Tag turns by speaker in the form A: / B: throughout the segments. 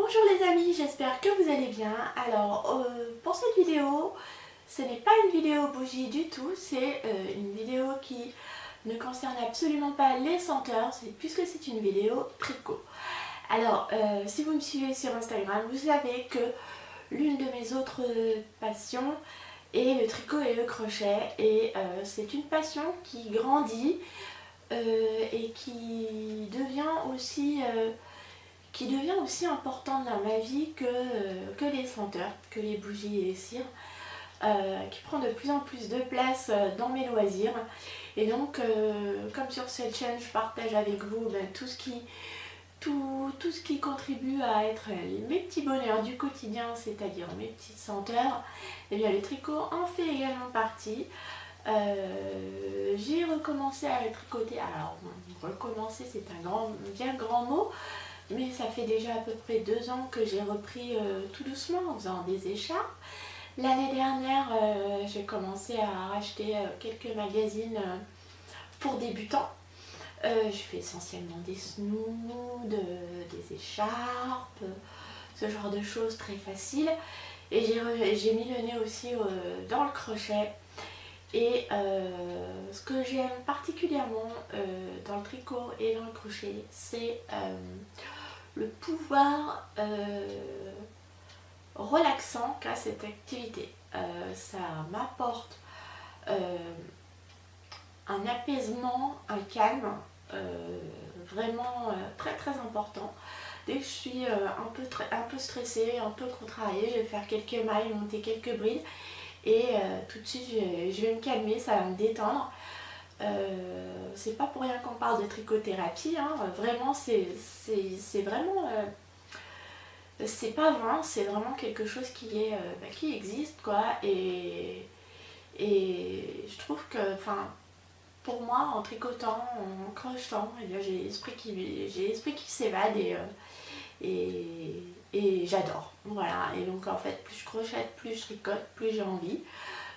A: Bonjour les amis, j'espère que vous allez bien. Alors pour cette vidéo, ce n'est pas une vidéo bougie du tout, c'est une vidéo qui ne concerne absolument pas les senteurs, puisque c'est une vidéo tricot. Alors si vous me suivez sur Instagram, vous savez que l'une de mes autres passions est le tricot et le crochet, et c'est une passion qui grandit et qui devient aussi importante dans ma vie que les senteurs, que les bougies et les cires, qui prend de plus en plus de place dans mes loisirs. Et donc, comme sur cette chaîne, je partage avec vous tout ce qui contribue à être mes petits bonheurs du quotidien, c'est-à-dire mes petites senteurs. Et bien le tricot en fait également partie. J'ai recommencé à tricoter. Alors, recommencer, c'est un bien grand mot. Mais ça fait déjà à peu près 2 ans que j'ai repris tout doucement en faisant des écharpes. L'année dernière, j'ai commencé à racheter quelques magazines pour débutants. Je fais essentiellement des snoods, des écharpes, ce genre de choses très faciles. Et j'ai mis le nez aussi dans le crochet. Et ce que j'aime particulièrement dans le tricot et dans le crochet, c'est le pouvoir relaxant qu'a cette activité. Ça m'apporte un apaisement, un calme vraiment très très important. Dès que je suis un peu stressée, un peu contrariée, je vais faire quelques mailles, monter quelques brides et tout de suite je vais me calmer, ça va me détendre. C'est pas pour rien qu'on parle de trichothérapie, hein. Vraiment c'est vraiment c'est pas vain, c'est vraiment quelque chose qui existe quoi. Et je trouve que pour moi, en tricotant, en crochetant, j'ai l'esprit qui s'évade et j'adore. Voilà, et donc en fait, plus je crochette, plus je tricote, plus j'ai envie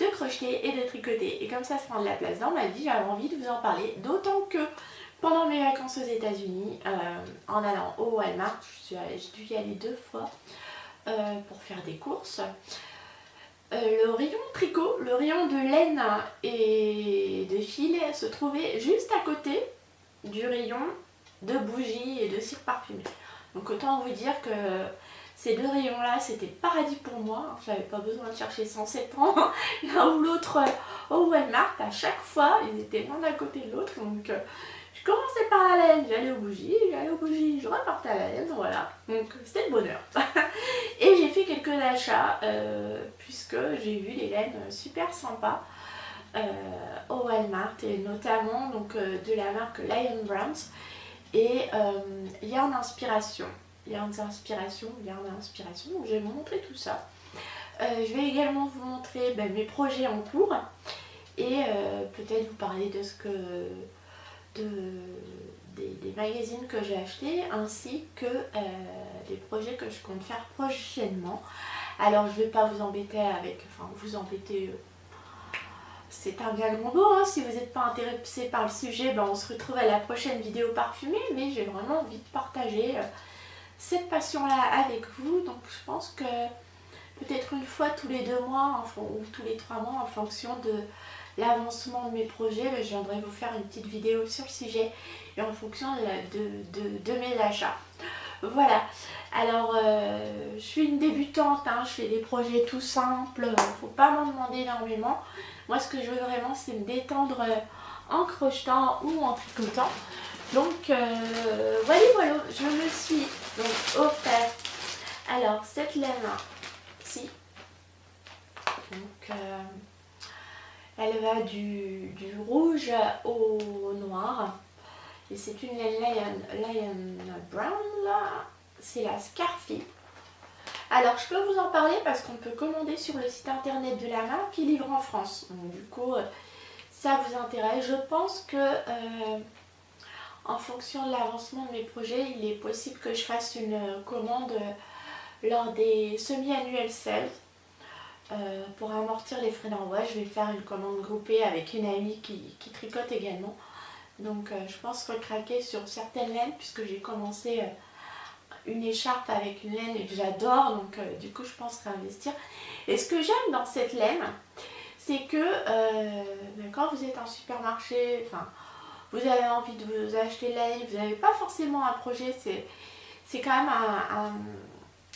A: de crocheter et de tricoter. Et comme ça prend de la place dans ma vie, j'avais envie de vous en parler. D'autant que pendant mes vacances aux États-Unis, en allant au Walmart, j'ai dû y aller 2 fois pour faire des courses. Le rayon tricot, le rayon de laine et de fil se trouvait juste à côté du rayon de bougies et de cire parfumée. Donc autant vous dire que ces 2 rayons-là, c'était le paradis pour moi. Je n'avais pas besoin de chercher 107 ans l'un ou l'autre au Walmart. À chaque fois, ils étaient l'un à côté de l'autre. Donc je commençais par la laine, j'allais aux bougies, je repartais à la laine, voilà. Donc c'était le bonheur. Et j'ai fait quelques achats puisque j'ai vu des laines super sympas au Walmart, et notamment donc, de la marque Lion Brands. Et il y a une inspiration, donc je vais vous montrer tout ça. Je vais également vous montrer mes projets en cours et peut-être vous parler des magazines que j'ai achetés, ainsi que des projets que je compte faire prochainement. Alors je ne vais pas vous embêter c'est un bien grand mot, hein. Si vous n'êtes pas intéressé par le sujet, on se retrouve à la prochaine vidéo parfumée, mais j'ai vraiment envie de partager cette passion-là avec vous. Donc je pense que peut-être une fois tous les 2 mois ou tous les 3 mois, en fonction de l'avancement de mes projets, je viendrai vous faire une petite vidéo sur le sujet et en fonction de mes achats. Voilà, alors je suis une débutante, hein, je fais des projets tout simples, faut pas m'en demander énormément. Moi ce que je veux vraiment, c'est me détendre en crochetant ou en tricotant. Donc voilà, je me suis donc offert alors cette laine-ci. Donc elle va du rouge au noir. Et c'est une laine Lion Brown là, c'est la Scarfie. Alors je peux vous en parler parce qu'on peut commander sur le site internet de la marque qui livre en France. Donc du coup ça vous intéresse. Je pense que en fonction de l'avancement de mes projets, il est possible que je fasse une commande lors des semi-annuels sales. Pour amortir les frais d'envoi, je vais faire une commande groupée avec une amie qui tricote également. Donc je pense recraquer sur certaines laines puisque j'ai commencé une écharpe avec une laine que j'adore, donc du coup je pense réinvestir. Et ce que j'aime dans cette laine, c'est que quand vous êtes en supermarché, enfin vous avez envie de vous acheter de la laine, vous n'avez pas forcément un projet, c'est quand même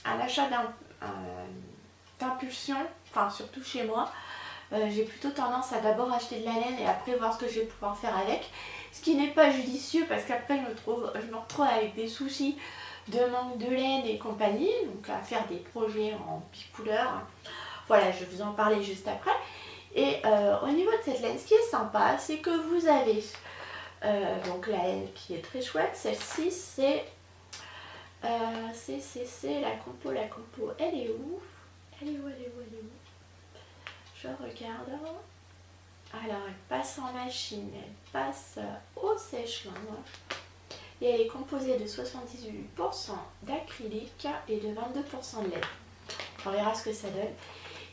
A: un achat d'impulsion, enfin surtout chez moi. J'ai plutôt tendance à d'abord acheter de la laine et après voir ce que je vais pouvoir faire avec. Ce qui n'est pas judicieux parce qu'après je me retrouve avec des soucis de manque de laine et compagnie, donc à faire des projets en picouleur. Voilà, je vais vous en parler juste après. Et au niveau de cette laine, ce qui est sympa, c'est que vous avez donc la laine qui est très chouette. Celle-ci, c'est la compo. La compo, elle est où? Elle est où? Je regarde. Alors, elle passe en machine, elle passe au sèche-linge. Et elle est composée de 78% d'acrylique et de 22% de laine. On verra ce que ça donne.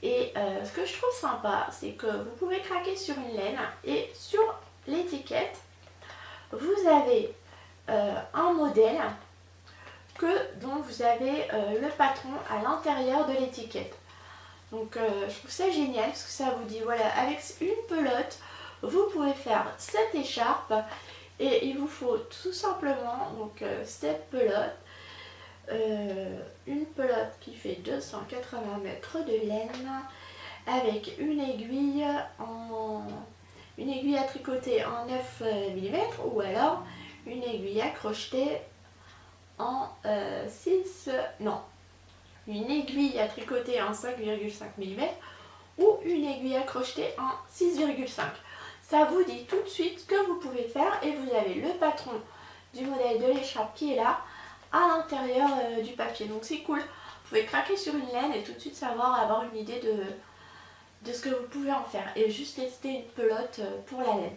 A: Et ce que je trouve sympa, c'est que vous pouvez craquer sur une laine et sur l'étiquette, vous avez un modèle dont vous avez le patron à l'intérieur de l'étiquette. Donc je trouve ça génial parce que ça vous dit voilà, avec une pelote vous pouvez faire cette écharpe et il vous faut tout simplement donc cette pelote, une pelote qui fait 280 mètres de laine avec une aiguille à tricoter en 9 mm ou alors une aiguille à crocheter en une aiguille à tricoter en 5,5 mm ou une aiguille à crocheter en 6,5. Ça vous dit tout de suite ce que vous pouvez faire et vous avez le patron du modèle de l'écharpe qui est là à l'intérieur du papier. Donc c'est cool. Vous pouvez craquer sur une laine et tout de suite avoir une idée de ce que vous pouvez en faire. Et juste tester une pelote pour la laine.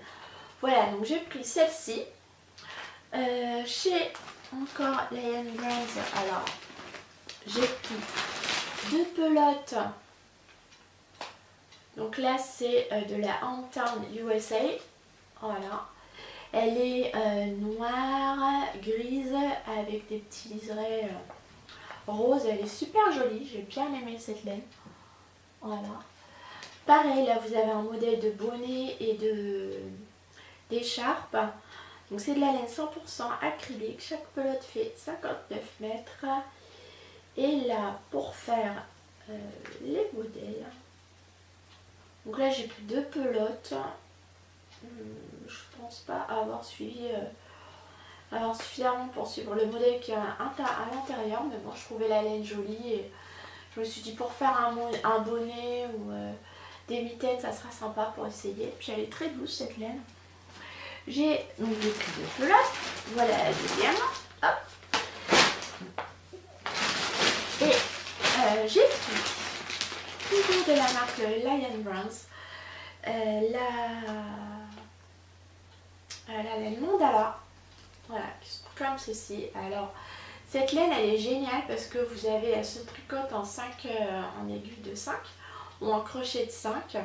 A: Voilà, donc j'ai pris celle-ci. Chez encore Lion Brands, alors j'ai pris 2 pelotes. Donc là c'est de la Hometown USA. Voilà. Elle est noire, grise avec des petits liserés roses. Elle est super jolie. J'ai bien aimé cette laine. Voilà. Pareil, là vous avez un modèle de bonnet et d'écharpe. Donc c'est de la laine 100% acrylique. Chaque pelote fait 59 mètres. Et là, pour faire les modèles, donc là j'ai pris 2 pelotes. Je pense pas avoir suivi suffisamment pour suivre le modèle qui est à l'intérieur, mais bon, je trouvais la laine jolie et je me suis dit pour faire un bonnet ou des mitaines, ça sera sympa pour essayer. Puis elle est très douce cette laine. J'ai pris 2 pelotes. Voilà la deuxième. Hop. Et j'ai pris toujours de la marque Lion Brands la laine Mandala. Voilà, comme ceci. Alors cette laine elle est géniale parce que elle se tricote en aiguille de 5 ou en crochet de 5.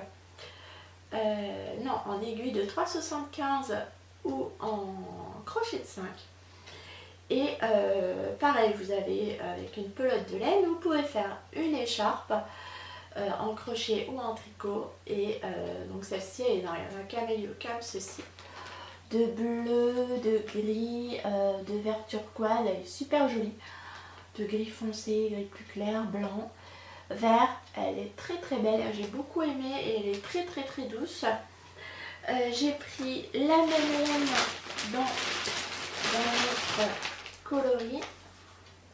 A: Non, en aiguille de 3,75 ou en crochet de 5. Et pareil, vous avez avec une pelote de laine, vous pouvez faire une écharpe en crochet ou en tricot. Et donc celle-ci elle est dans un caméléo comme ceci. De bleu, de gris, de vert turquoise, elle est super jolie. De gris foncé, gris plus clair, blanc, vert, elle est très très belle, j'ai beaucoup aimé et elle est très très très douce. J'ai pris la même laine dans notre coloris,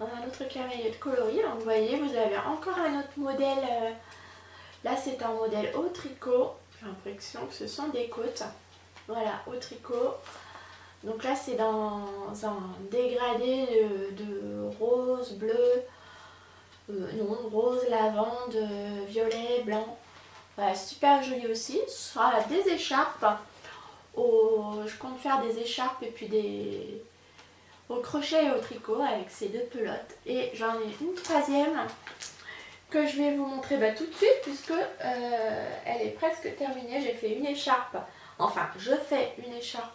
A: dans un autre caméléo de coloris. Donc vous voyez, vous avez encore un autre modèle, là c'est un modèle au tricot, j'ai l'impression que ce sont des côtes. Voilà, au tricot. Donc là c'est dans un dégradé de rose, bleu, rose, lavande, violet, blanc. Voilà, super joli aussi. Ce sera des écharpes. Je compte faire des écharpes et puis au crochet et au tricot avec ces 2 pelotes. Et j'en ai une troisième que je vais vous montrer tout de suite puisque elle est presque terminée. J'ai fait une écharpe. Enfin, je fais une écharpe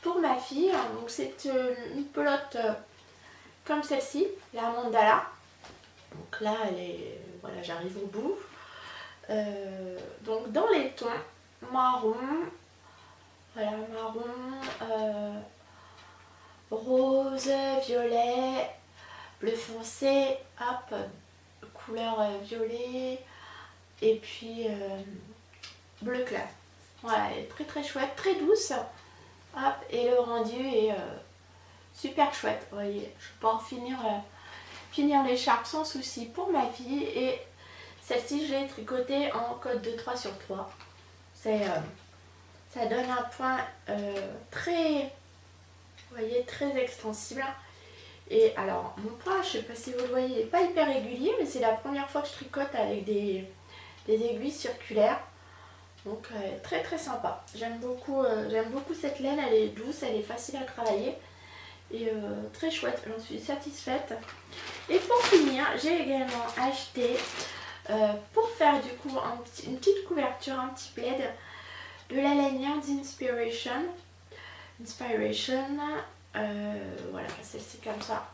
A: pour ma fille. Donc c'est une pelote comme celle-ci, la mandala. Donc là, elle est, voilà, j'arrive au bout. Donc dans les tons marron, voilà, marron, rose, violet, bleu foncé, hop, couleur violet, et puis bleu clair. Voilà, elle est très très chouette, très douce. Hop, et le rendu est super chouette. Vous voyez, je peux en finir l'écharpe sans souci pour ma fille. Et celle-ci, je l'ai tricotée en code de 3/3. Ça donne un point très, vous voyez, très extensible. Et alors, mon point, je ne sais pas si vous le voyez, il n'est pas hyper régulier, mais c'est la première fois que je tricote avec des aiguilles circulaires. Donc très très sympa. J'aime beaucoup cette laine, elle est douce, elle est facile à travailler. Et très chouette, j'en suis satisfaite. Et pour finir, j'ai également acheté, pour faire du coup une petite couverture, un petit plaid, de la laine Yarns Inspiration. Voilà, celle-ci comme ça.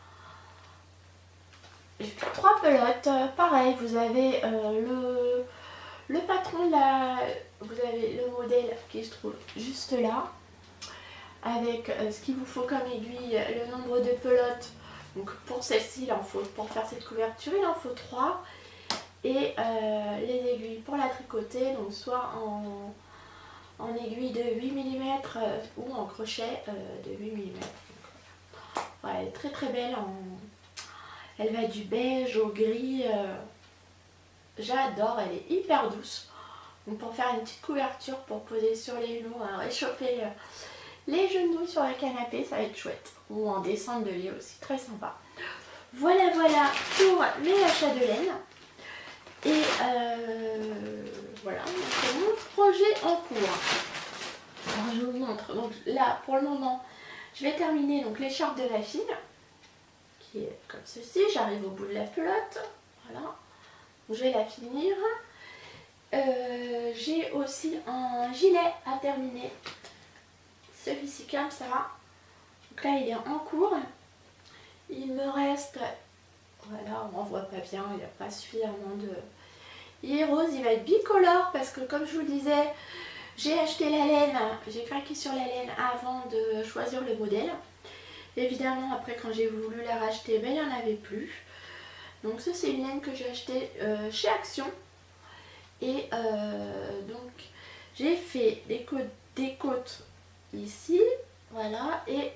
A: J'ai fait 3 pelotes. Pareil, vous avez le patron, vous avez le modèle qui se trouve juste là. Avec ce qu'il vous faut comme aiguille, le nombre de pelotes. Donc pour celle-ci, pour faire cette couverture, il en faut 3. Et les aiguilles pour la tricoter, donc soit en aiguille de 8 mm ou en crochet de 8 mm. Voilà, elle est très très belle. Elle va du beige au gris. J'adore, elle est hyper douce. Donc pour faire une petite couverture pour poser sur les genoux, réchauffer les genoux sur le canapé, ça va être chouette. Ou en descente de lit aussi, très sympa. Voilà pour mes achats de laine. Et voilà, c'est mon projet en cours. Alors je vous montre. Donc là, pour le moment, je vais terminer donc l'écharpe de ma fille, qui est comme ceci. J'arrive au bout de la pelote. Voilà. Donc, je vais la finir. J'ai aussi un gilet à terminer. Celui-ci comme ça. Donc là il est en cours. Il me reste, voilà, on ne voit pas bien, il n'y a pas suffisamment de... Il est rose, il va être bicolore parce que comme je vous le disais, j'ai acheté la laine, j'ai craqué sur la laine avant de choisir le modèle. Évidemment après quand j'ai voulu la racheter, ben, il n'y en avait plus. Donc ça c'est une laine que j'ai achetée chez Action. Et donc j'ai fait des côtes ici, voilà, et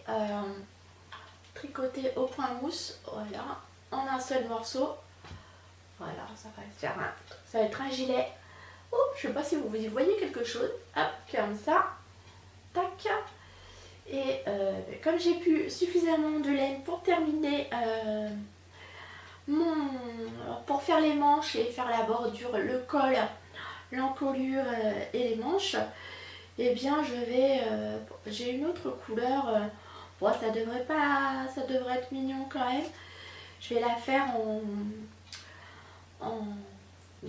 A: tricoté au point mousse, voilà, en un seul morceau. Voilà, ça va être un gilet. Oh, je sais pas si vous y voyez quelque chose. Hop, comme ça. Tac. Et comme j'ai plus suffisamment de laine pour terminer pour faire les manches et faire la bordure, le col, l'encolure et les manches, et eh bien j'ai une autre couleur. Bon, ça devrait être mignon quand même. Je vais la faire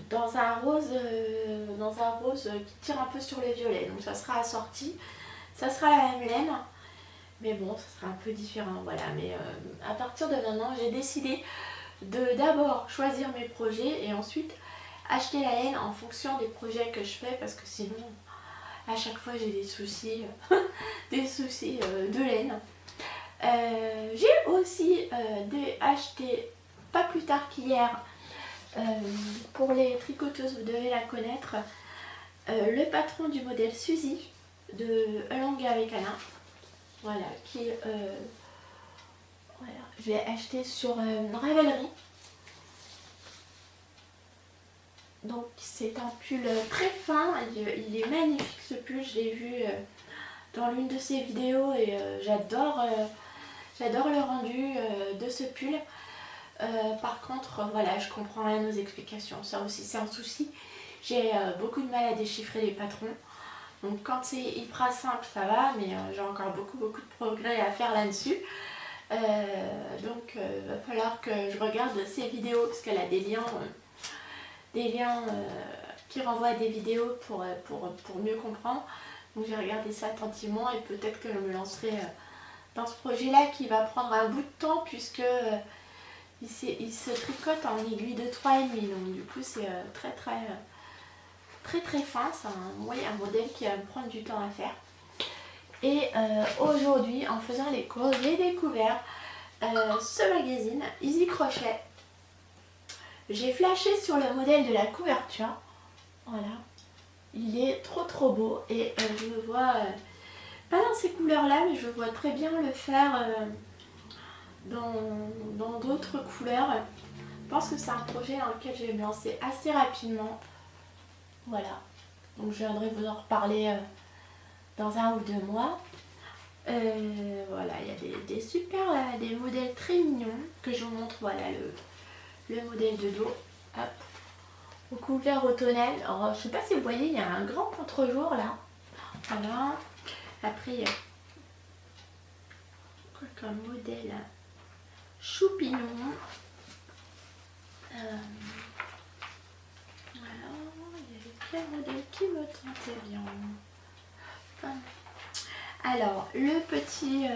A: dans un rose qui tire un peu sur le violet. Donc ça sera assorti. Ça sera la même laine. Mais bon, ça sera un peu différent. Voilà. Mais à partir de maintenant, j'ai décidé de d'abord choisir mes projets et ensuite acheter la laine en fonction des projets que je fais. Parce que sinon, à chaque fois, j'ai des soucis, de laine. J'ai aussi acheté, pas plus tard qu'hier, pour les tricoteuses, vous devez la connaître, le patron du modèle Suzy de Along avec Alain. Voilà, voilà, je l'ai acheté sur Ravelry. Donc c'est un pull très fin, il est magnifique ce pull, je l'ai vu dans l'une de ses vidéos et j'adore le rendu de ce pull. Par contre, voilà, je comprends rien aux explications, ça aussi c'est un souci. J'ai beaucoup de mal à déchiffrer les patrons. Donc quand c'est hyper simple ça va, mais j'ai encore beaucoup de progrès à faire là-dessus. Donc il va falloir que je regarde ses vidéos parce qu'elle a des liens qui renvoient à des vidéos pour mieux comprendre. Donc j'ai regardé ça attentivement et peut-être que je me lancerai dans ce projet-là qui va prendre un bout de temps puisque il se tricote en aiguille de 3,5. Donc du coup c'est très fin. C'est un modèle qui va me prendre du temps à faire. Et aujourd'hui, en faisant les cours, j'ai découvert ce magazine Easy Crochet. J'ai flashé sur le modèle de la couverture. Voilà. Il est trop beau et je le vois pas dans ces couleurs-là, mais je vois très bien le faire dans d'autres couleurs. Je pense que c'est un projet dans lequel je vais me lancer assez rapidement. Voilà. Donc je viendrai vous en reparler dans 1 ou 2 mois. Voilà, il y a des super des modèles très mignons que je vous montre. Voilà le modèle de dos. Hop. Aux couleurs automnales. Alors, je sais pas si vous voyez, il y a un grand contre-jour là. Voilà. Après, il y a quoi comme modèle? Choupignon. Voilà. Il y avait quel modèle qui me tentait bien? Alors, le petit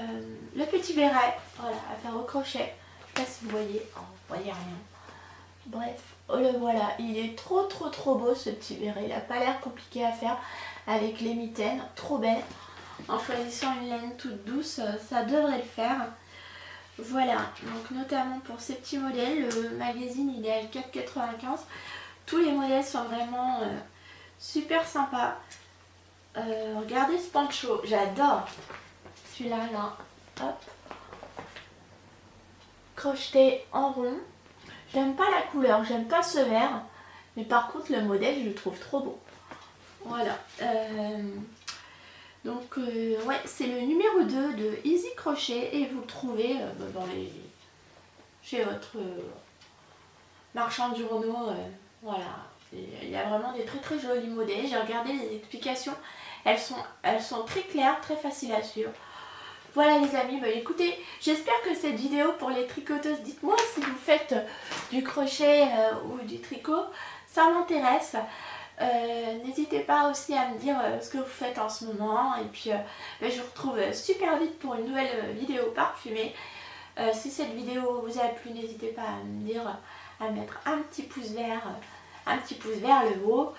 A: béret, voilà, à faire au crochet. Je sais pas si vous voyez. Oh, vous voyez rien. Bref, le voilà. Il est trop beau ce petit béret. Il n'a pas l'air compliqué à faire avec les mitaines. Trop belle. En choisissant une laine toute douce, ça devrait le faire. Voilà, donc notamment pour ces petits modèles, le magazine il est à 4,95 €. Tous les modèles sont vraiment super sympas. Regardez ce poncho, j'adore celui-là, là. Hop. Crocheté en rond. J'aime pas la couleur, j'aime pas ce vert, mais par contre le modèle je le trouve trop beau. Voilà. Donc ouais, c'est le numéro 2 de Easy Crochet et vous le trouvez chez votre marchand de journaux. Voilà, il y a vraiment des très jolis modèles. J'ai regardé les explications, elles sont très claires, très faciles à suivre. Voilà les amis, bah, écoutez, j'espère que cette vidéo pour les tricoteuses, dites-moi si vous faites du crochet ou du tricot, ça m'intéresse. N'hésitez pas aussi à me dire ce que vous faites en ce moment et puis je vous retrouve super vite pour une nouvelle vidéo parfumée. Si cette vidéo vous a plu, n'hésitez pas à me dire, à mettre un petit pouce vers le haut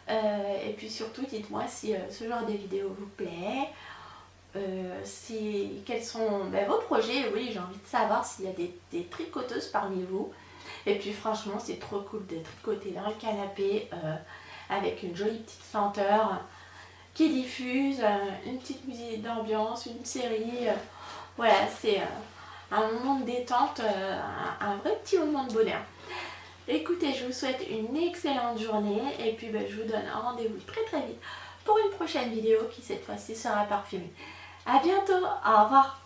A: et puis surtout dites-moi si ce genre de vidéo vous plaît, quels sont vos projets. Oui, j'ai envie de savoir s'il y a des tricoteuses parmi vous et puis franchement c'est trop cool de tricoter dans le canapé avec une jolie petite senteur qui diffuse, une petite musique d'ambiance, une série. Voilà, c'est un moment de détente, un vrai petit moment de bonheur. Écoutez, je vous souhaite une excellente journée et puis je vous donne un rendez-vous très vite pour une prochaine vidéo qui cette fois-ci sera parfumée. A bientôt, au revoir.